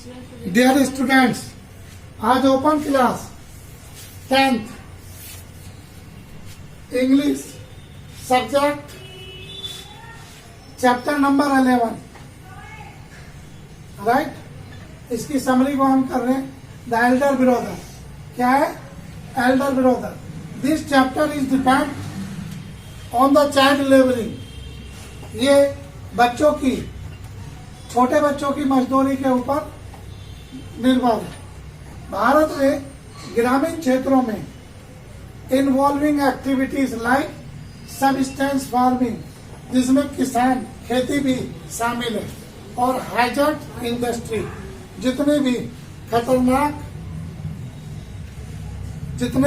Dear students, आज open class 10th English subject chapter number 11 right. इसकी summary को हम कर रहे हैं। द एल्डर ब्रदर क्या है? Elder brother. This chapter is depend on the child labouring. ये बच्चों की, छोटे बच्चों की मजदूरी के ऊपर निर्भर है। भारत में ग्रामीण क्षेत्रों में involving activities like subsistence farming, जिसमें किसान खेती भी शामिल है, और हैजर्ड इंडस्ट्री, जितने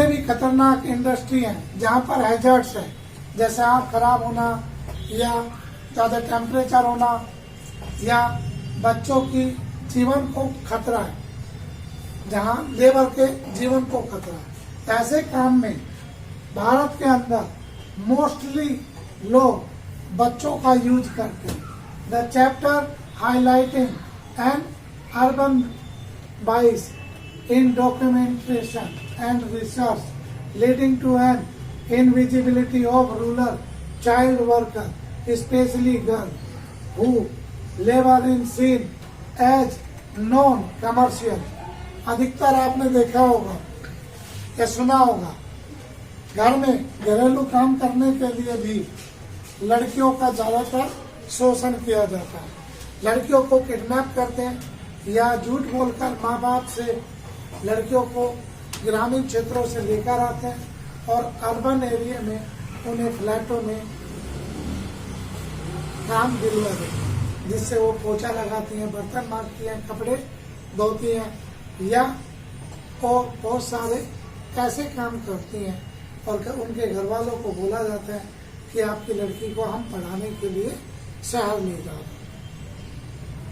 भी खतरनाक इंडस्ट्री हैं जहां पर हैजर्ड्स है, जैसे आग खराब होना या ज्यादा टेम्परेचर होना या बच्चों की जीवन को खतरा है, जहां लेबर के जीवन को खतरा है, ऐसे काम में भारत के अंदर मोस्टली लोग बच्चों का यूज करते हैं। The chapter highlighting and urban bias in documentation and research leading to an invisibility of rural child worker, specially girl who labour in seen as non commercial. अधिकतर आपने देखा होगा या सुना होगा, घर में घरेलू काम करने के लिए भी लड़कियों का ज्यादातर शोषण किया जाता है। लड़कियों को किडनैप करते हैं या झूठ बोलकर माँ बाप से लड़कियों को ग्रामीण क्षेत्रों से लेकर आते हैं और अर्बन एरिया में उन्हें फ्लैटों में काम दिलवा देते हैं, जिससे वो पोछा लगाती हैं, बर्तन मारती हैं, कपड़े धोती हैं या और बहुत सारे ऐसे काम करती हैं, और उनके घर वालों को बोला जाता है कि आपकी लड़की को हम पढ़ाने के लिए शहर ले जाओ।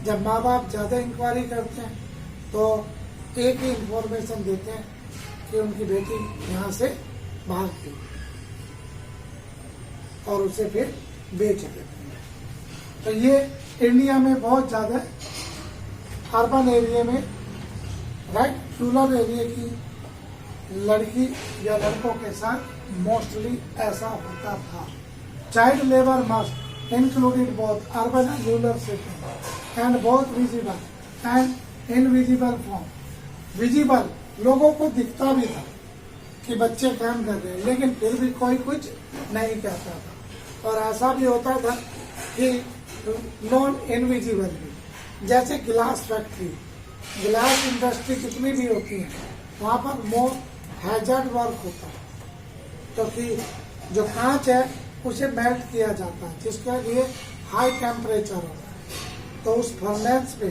जब माँ बाप ज्यादा इंक्वायरी करते हैं तो एक ही इंफॉर्मेशन देते हैं कि उनकी बेटी यहाँ से भाग गई और उसे फिर बेच देते हैं। तो ये इंडिया में बहुत ज्यादा अर्बन एरिया में, राइट, रूरल एरिया की लड़की या लड़कों के साथ मोस्टली ऐसा होता था। Child labour must included both urban and rural setting and both visible and invisible form. Visible लोगों को दिखता भी था कि बच्चे काम कर रहे हैं, लेकिन फिर भी कोई कुछ नहीं कहता था। और ऐसा भी होता था कि नॉन इनविजिबल भी, जैसे ग्लास फैक्ट्री, ग्लास इंडस्ट्री जितनी भी होती है वहां पर मोर हैजर्ड वर्क होता है, क्योंकि जो कांच है उसे मेल्ट किया जाता है, जिसके लिए हाई टेम्परेचर होता है। तो उस फर्नेस पे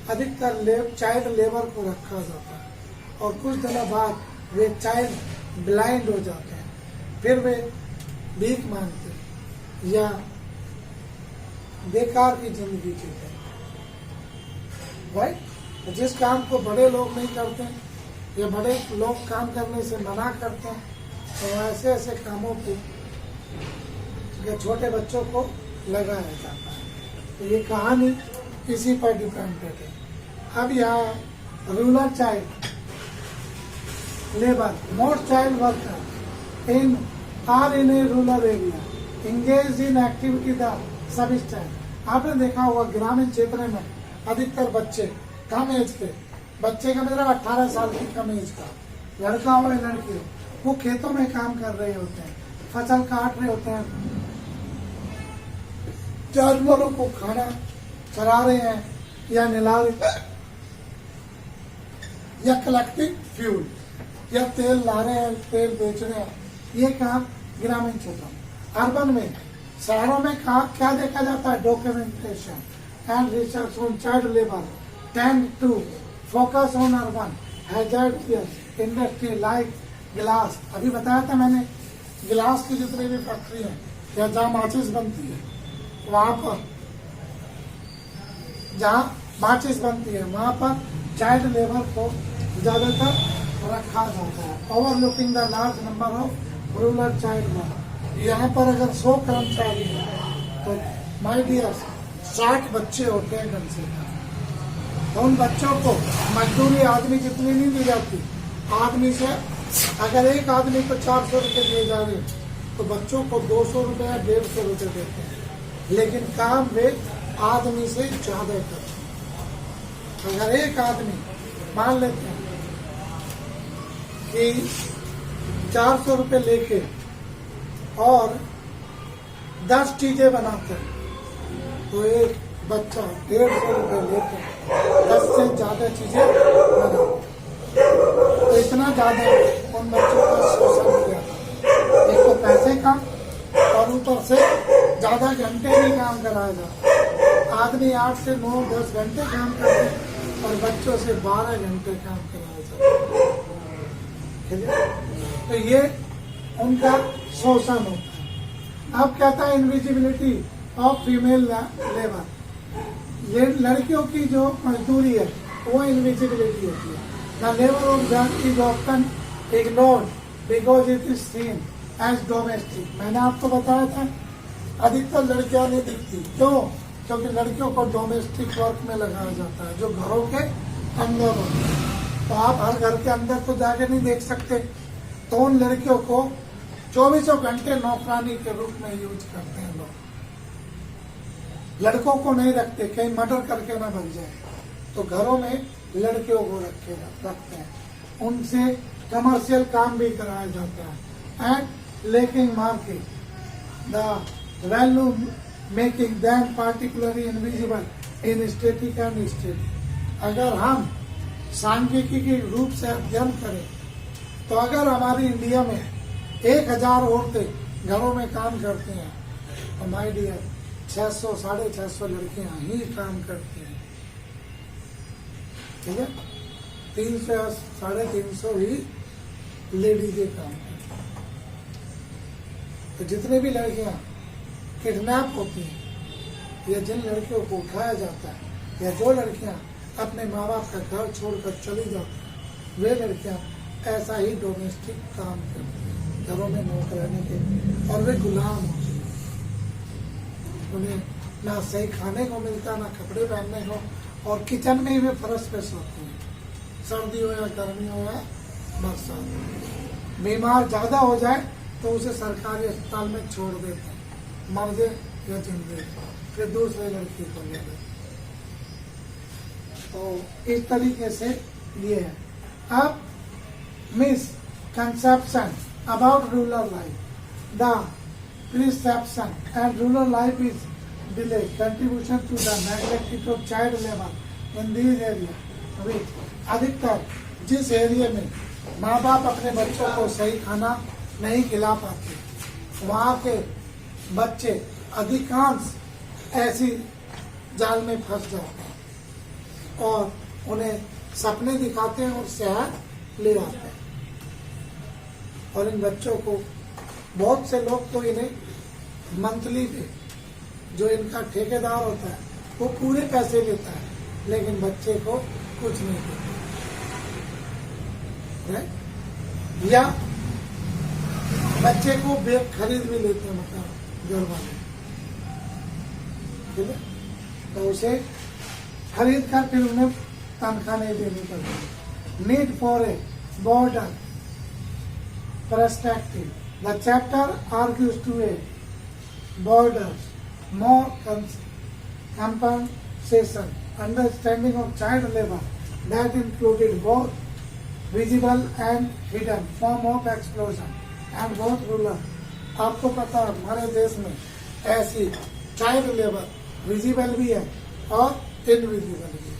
अधिकतर चाइल्ड लेबर को रखा जाता है और कुछ दिनों बाद वे चाइल्ड ब्लाइंड हो जाते हैं, फिर वे भीख मांगते हैं या बेकार की जिंदगी जीते हैं। राइट, जिस काम को बड़े लोग नहीं करते या बड़े लोग काम करने से मना करते हैं, तो ऐसे ऐसे कामों पे छोटे बच्चों को लगाया जाता है। तो ये कहानी इसी पर डिपेंडेड है। अब यहाँ rural child labour, most child worker in are in a rural area engage in activity the subsistence. आपने देखा होगा ग्रामीण क्षेत्र में अधिकतर बच्चे कम एज के, बच्चे का मतलब 18 साल की कम एज का, लड़का हो या लड़की हो, वो खेतों में काम कर रहे होते हैं, फसल काट रहे होते हैं, जानवरों को खाना चरा रहे हैं या निला रहे हैं, या कलेक्टिंग फ्यूल या तेल ला रहे हैं, तेल बेच रहे हैं। ये काम ग्रामीण क्षेत्रों में। अर्बन में, शहरों में क्या देखा जाता है? Documentation and research on child labour tend to focus on urban hazard industry like glass. अभी बताया था मैंने, गिलास की जितनी भी फैक्ट्री है या जहाँ माचिस बनती है, वहां पर जहाँ माचिस बनती है वहां पर चाइल्ड लेबर को ज्यादातर रखा जाता है। Overlooking the large number of rural child labour. यहाँ पर अगर 100 कर्मचारी है तो माय डियर 60 बच्चे होते हैं कम से कम। तो उन बच्चों को मजदूरी आदमी जितनी नहीं दी जाती, आदमी से अगर एक आदमी को 400 रुपये दिए जा रहे तो बच्चों को 200 रुपये या 150 रुपये देते हैं, लेकिन काम वे आदमी से ज्यादा करते हैं। अगर एक आदमी मान लेते हैं कि 400 रुपये लेके और 10 चीजें बनाते हैं, तो एक बच्चा 150 रुपये लेके 10 से ज्यादा चीजें बनाते, तो इतना ज्यादा उन बच्चों का शोषण किया। एक तो पैसे का और ऊपर से ज्यादा घंटे भी काम कराया जाता। आदमी 8 से 9-10 घंटे काम करते और बच्चों से 12 घंटे काम कराया जाता। ठीक है, तो ये उनका शोषण होता है। अब कहता है इनविजिबिलिटी ऑफ फीमेल लेबर, ये लड़कियों की जो मजदूरी है वो इनविजिबिलिटी होती है। The labour of girl is often ignored because it is seen as domestic. मैंने आपको बताया था अधिकतर लड़कियां नहीं दिखती, क्यों? क्योंकि लड़कियों को डोमेस्टिक वर्क में लगाया जाता है जो घरों के अंदर होता है। तो आप हर घर के अंदर तो जाके नहीं देख सकते, तो उन लड़कियों को 24 घंटे नौकरानी के रूप में यूज करते हैं लोग। लड़कों को नहीं रखते, कहीं मर्डर करके ना बन जाए, तो घरों में लड़कियों को रखते हैं। उनसे कमर्शियल काम भी कराया जाता है। And lacking market the value making them particularly invisible in static and static. अगर हम सांख्यिकी रूप से अध्ययन करें तो अगर हमारी इंडिया में 1000 औरतें घरों में काम करती हैं तो माय डियर 600-650 लड़कियां ही काम करती हैं। ठीक है, 300-350 ही लेडीज काम करती हैं। तो जितने भी लड़कियां किडनैप होती हैं या जिन लड़कियों को उठाया जाता है या जो लड़कियां अपने माँ बाप का घर छोड़कर चली जाती हैं, वे लड़कियां ऐसा ही डोमेस्टिक काम करती हैं, घरों में नौकरानी के, और वे गुलाम होती हैं। उन्हें ना सही खाने को मिलता, ना कपड़े पहनने को, और किचन में ही वे फर्श पे सोती हैं, सर्दी हो या गर्मी हो या बरसात। बीमार ज्यादा हो जाए तो उसे सरकारी अस्पताल में छोड़ देते हैं, मर जाए या जिंदगी, फिर दूसरे लड़की को ले लेते। तो इस तरीके से ये है। अब misconception about rural life. The perception and rural life is delayed contribution to the neglect of child labor in these areas. which अधिकतर जिस एरिया में माँ बाप अपने बच्चों को सही खाना नहीं खिला पाते, वहाँ के बच्चे अधिकांश ऐसी जाल में फंस जाते हैं और उन्हें सपने दिखाते हैं और शहर ले आते हैं। और इन बच्चों को बहुत से लोग तो इन्हें मंथली पे जो इनका ठेकेदार होता है वो पूरे पैसे लेता है, लेकिन बच्चे को कुछ नहीं देता। या बच्चे को बैग खरीद भी लेते हैं, मतलब घर वाले, ठीक है, तो उसे खरीद कर फिर उन्हें तनख्वाह नहीं देनी पड़ती। Need for a border perspective. The chapter argues to a border more compensation, understanding of child labor that included both visible and hidden form of exploitation and both rural. आपको पता है हमारे देश में ऐसी चाइल्ड लेबर विजिबल भी है और इनविजिबल भी है।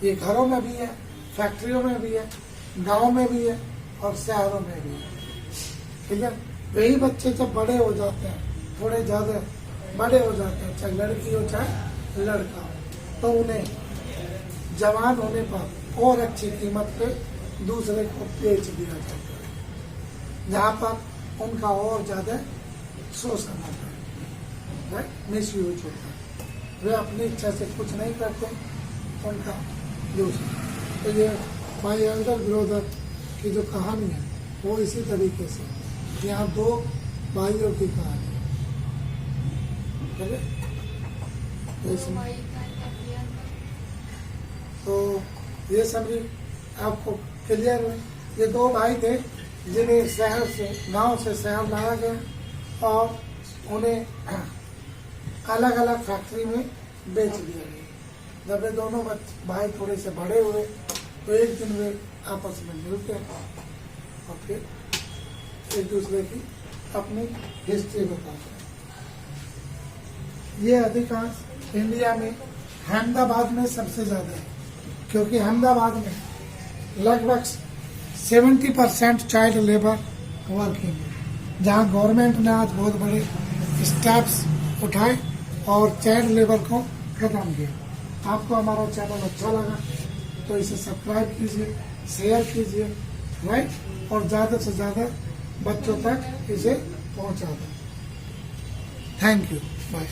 ये घरों में भी है, फैक्ट्रियों में भी है, गांव में भी है और शहरों में भी है। ठीक है, वही बच्चे जब बड़े हो जाते हैं, थोड़े ज्यादा बड़े हो जाते हैं, चाहे लड़की हो चाहे लड़का हो, तो उन्हें जवान होने पर और अच्छी कीमत पे दूसरे को बेच दिया जाता है, जहाँ पर उनका और ज्यादा शोषण होता है, मिसयूज होता है। वे अपनी इच्छा से कुछ नहीं करते, उनका दूसरा। तो ये माय एल्डर ब्रदर की जो कहानी है वो इसी तरीके से, यहाँ दो भाइयों की कहानी है। तो ये समझी आपको क्लियर हुई। ये दो भाई थे जिन्हें शहर से, गांव से शहर लाया गया और उन्हें अलग अलग फैक्ट्री में बेच दिया गया। जब ये दोनों भाई थोड़े से बड़े हुए तो एक दिन वे आपस में मिलते हैं और फिर एक दूसरे की अपनी हिस्ट्री बताते हैं। ये अधिकांश इंडिया में अहमदाबाद में सबसे ज्यादा है, क्योंकि अहमदाबाद में लगभग 70% चाइल्ड लेबर वर्किंग है, जहाँ गवर्नमेंट ने आज बहुत बड़े स्टेप्स उठाए और चाइल्ड लेबर को खत्म किया। आपको हमारा चैनल अच्छा लगा तो इसे सब्सक्राइब कीजिए, शेयर कीजिए, राइट, और ज़्यादा से ज़्यादा बच्चों तक इसे पहुंचा दें। Thank you, bye.